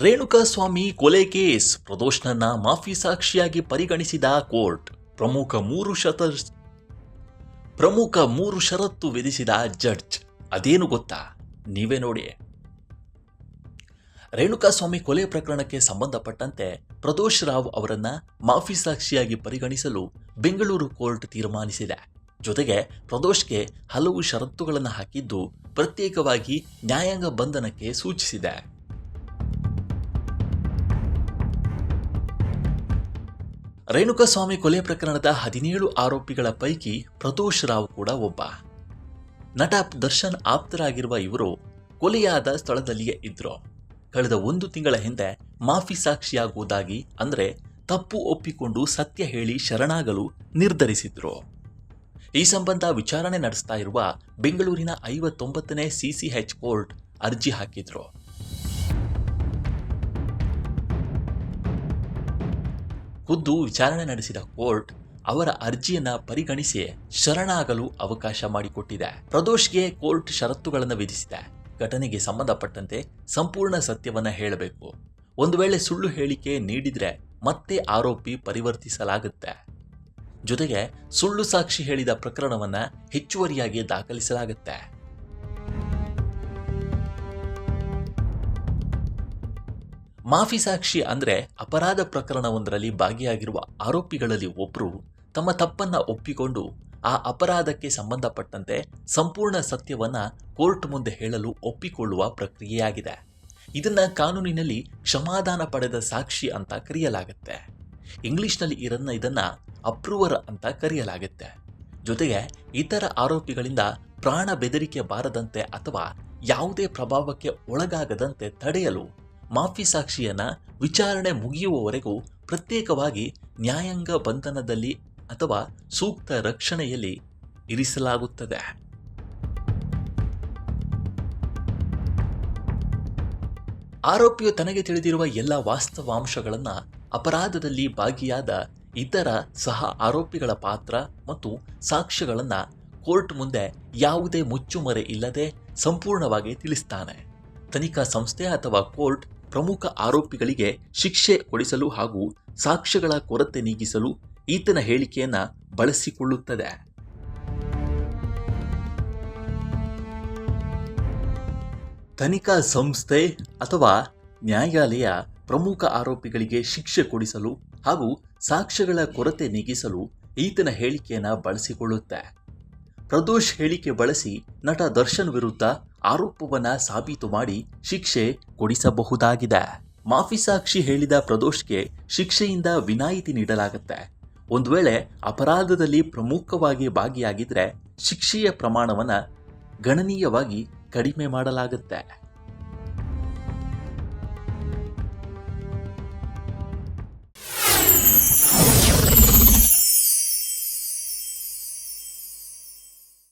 ರೇಣುಕಾಸ್ವಾಮಿ ಕೊಲೆ ಕೇಸ್ ಪ್ರದೋಷ್ನನ್ನ ಮಾಫಿ ಸಾಕ್ಷಿಯಾಗಿ ಪರಿಗಣಿಸಿದ ಕೋರ್ಟ್. ಪ್ರಮುಖ ಮೂರು ಷರತ್ತು ವಿಧಿಸಿದ ಜಡ್ಜ್. ಅದೇನು ಗೊತ್ತಾ? ನೀವೇ ನೋಡಿ. ರೇಣುಕಾಸ್ವಾಮಿ ಕೊಲೆ ಪ್ರಕರಣಕ್ಕೆ ಸಂಬಂಧಪಟ್ಟಂತೆ ಪ್ರದೋಷ್ ರಾವ್ ಅವರನ್ನ ಮಾಫಿ ಸಾಕ್ಷಿಯಾಗಿ ಪರಿಗಣಿಸಲು ಬೆಂಗಳೂರು ಕೋರ್ಟ್ ತೀರ್ಮಾನಿಸಿದೆ. ಜೊತೆಗೆ ಪ್ರದೋಷ್ಗೆ ಹಲವು ಷರತ್ತುಗಳನ್ನು ಹಾಕಿದ್ದು ಪ್ರತ್ಯೇಕವಾಗಿ ನ್ಯಾಯಾಂಗ ಬಂಧನಕ್ಕೆ ಸೂಚಿಸಿದೆ. ರೇಣುಕಾಸ್ವಾಮಿ ಕೊಲೆ ಪ್ರಕರಣದ 17 ಆರೋಪಿಗಳ ಪೈಕಿ ಪ್ರದೋಷ್ ರಾವ್ ಕೂಡ ಒಬ್ಬ. ನಟ ದರ್ಶನ್ ಆಪ್ತರಾಗಿರುವ ಇವರು ಕೊಲೆಯಾದ ಸ್ಥಳದಲ್ಲಿಯೇ ಇದ್ರು. ಕಳೆದ 1 ತಿಂಗಳ ಹಿಂದೆ ಮಾಫಿ ಸಾಕ್ಷಿಯಾಗುವುದಾಗಿ ಅಂದ್ರೆ ತಪ್ಪು ಒಪ್ಪಿಕೊಂಡು ಸತ್ಯ ಹೇಳಿ ಶರಣಾಗಲು ನಿರ್ಧರಿಸಿದ್ರು. ಈ ಸಂಬಂಧ ವಿಚಾರಣೆ ನಡೆಸ್ತಾ ಇರುವ ಬೆಂಗಳೂರಿನ 59ನೇ CCH ಕೋರ್ಟ್ ಅರ್ಜಿ ಹಾಕಿದ್ರು. ಖುದ್ದು ವಿಚಾರಣೆ ನಡೆಸಿದ ಕೋರ್ಟ್ ಅವರ ಅರ್ಜಿಯನ್ನ ಪರಿಗಣಿಸಿ ಶರಣಾಗಲು ಅವಕಾಶ ಮಾಡಿಕೊಟ್ಟಿದೆ. ಪ್ರದೋಷ್ಗೆ ಕೋರ್ಟ್ ಷರತ್ತುಗಳನ್ನು ವಿಧಿಸಿದೆ. ಘಟನೆಗೆ ಸಂಬಂಧಪಟ್ಟಂತೆ ಸಂಪೂರ್ಣ ಸತ್ಯವನ್ನ ಹೇಳಬೇಕು. ಒಂದು ವೇಳೆ ಸುಳ್ಳು ಹೇಳಿಕೆ ನೀಡಿದ್ರೆ ಮತ್ತೆ ಆರೋಪಿ ಪರಿವರ್ತಿಸಲಾಗುತ್ತೆ. ಜೊತೆಗೆ ಸುಳ್ಳು ಸಾಕ್ಷಿ ಹೇಳಿದ ಪ್ರಕರಣವನ್ನ ಹೆಚ್ಚುವರಿಯಾಗಿ ದಾಖಲಿಸಲಾಗುತ್ತೆ. ಮಾಫಿ ಸಾಕ್ಷಿ ಅಂದ್ರೆ ಅಪರಾಧ ಪ್ರಕರಣವೊಂದರಲ್ಲಿ ಭಾಗಿಯಾಗಿರುವ ಆರೋಪಿಗಳಲ್ಲಿ ಒಬ್ಬರು ತಮ್ಮ ತಪ್ಪನ್ನ ಒಪ್ಪಿಕೊಂಡು ಆ ಅಪರಾಧಕ್ಕೆ ಸಂಬಂಧಪಟ್ಟಂತೆ ಸಂಪೂರ್ಣ ಸತ್ಯವನ್ನ ಕೋರ್ಟ್ ಮುಂದೆ ಹೇಳಲು ಒಪ್ಪಿಕೊಳ್ಳುವ ಪ್ರಕ್ರಿಯೆಯಾಗಿದೆ. ಇದನ್ನ ಕಾನೂನಿನಲ್ಲಿ ಕ್ಷಮಾದಾನ ಪಡೆದ ಸಾಕ್ಷಿ ಅಂತ ಕರೆಯಲಾಗುತ್ತೆ. ಇಂಗ್ಲಿಷ್ನಲ್ಲಿ ಇದನ್ನ ಅಪ್ರೂವರ್ ಅಂತ ಕರೆಯಲಾಗುತ್ತೆ. ಜೊತೆಗೆ ಇತರ ಆರೋಪಿಗಳಿಂದ ಪ್ರಾಣ ಬೆದರಿಕೆ ಬಾರದಂತೆ ಅಥವಾ ಯಾವುದೇ ಪ್ರಭಾವಕ್ಕೆ ಒಳಗಾಗದಂತೆ ತಡೆಯಲು ಮಾಫಿ ಸಾಕ್ಷಿಯನ್ನ ವಿಚಾರಣೆ ಮುಗಿಯುವವರೆಗೂ ಪ್ರತ್ಯೇಕವಾಗಿ ನ್ಯಾಯಾಂಗ ಬಂಧನದಲ್ಲಿ ಅಥವಾ ಸೂಕ್ತ ರಕ್ಷಣೆಯಲ್ಲಿ ಇರಿಸಲಾಗುತ್ತದೆ. ಆರೋಪಿಯು ತನಗೆ ತಿಳಿದಿರುವ ಎಲ್ಲ ವಾಸ್ತವಾಂಶಗಳನ್ನು ಅಪರಾಧದಲ್ಲಿ ಭಾಗಿಯಾದ ಇತರ ಸಹ ಆರೋಪಿಗಳ ಪಾತ್ರ ಮತ್ತು ಸಾಕ್ಷ್ಯಗಳನ್ನು ಕೋರ್ಟ್ ಮುಂದೆ ಯಾವುದೇ ಮುಚ್ಚುಮರೆ ಇಲ್ಲದೆ ಸಂಪೂರ್ಣವಾಗಿ ತಿಳಿಸ್ತಾನೆ. ತನಿಖಾ ಸಂಸ್ಥೆ ಅಥವಾ ಕೋರ್ಟ್ ಪ್ರಮುಖ ಆರೋಪಿಗಳಿಗೆ ಶಿಕ್ಷೆ ಕೊಡಿಸಲು ಹಾಗೂ ಸಾಕ್ಷ್ಯಗಳ ಕೊರತೆ ನೀಗಿಸಲು ಈತನ ಹೇಳಿಕೆಯನ್ನ ಬಳಸಿಕೊಳ್ಳುತ್ತದೆ. ತನಿಖಾ ಸಂಸ್ಥೆ ಅಥವಾ ನ್ಯಾಯಾಲಯ ಪ್ರಮುಖ ಆರೋಪಿಗಳಿಗೆ ಶಿಕ್ಷೆ ಕೊಡಿಸಲು ಹಾಗೂ ಸಾಕ್ಷ್ಯಗಳ ಕೊರತೆ ನೀಗಿಸಲು ಈತನ ಹೇಳಿಕೆಯನ್ನ ಬಳಸಿಕೊಳ್ಳುತ್ತೆ. ಪ್ರದೋಷ್ ಹೇಳಿಕೆ ಬಳಸಿ ನಟ ದರ್ಶನ್ ವಿರುದ್ಧ ಆರೋಪವನ್ನ ಸಾಬೀತು ಮಾಡಿ ಶಿಕ್ಷೆ ಕೊಡಿಸಬಹುದಾಗಿದೆ. ಮಾಫಿ ಸಾಕ್ಷಿ ಹೇಳಿದ ಪ್ರದೋಷ್ಗೆ ಶಿಕ್ಷೆಯಿಂದ ವಿನಾಯಿತಿ ನೀಡಲಾಗುತ್ತೆ. ಒಂದು ವೇಳೆ ಅಪರಾಧದಲ್ಲಿ ಪ್ರಮುಖವಾಗಿ ಭಾಗಿಯಾಗಿದ್ರೆ ಶಿಕ್ಷೆಯ ಪ್ರಮಾಣವನ್ನ ಗಣನೀಯವಾಗಿ ಕಡಿಮೆ ಮಾಡಲಾಗುತ್ತೆ.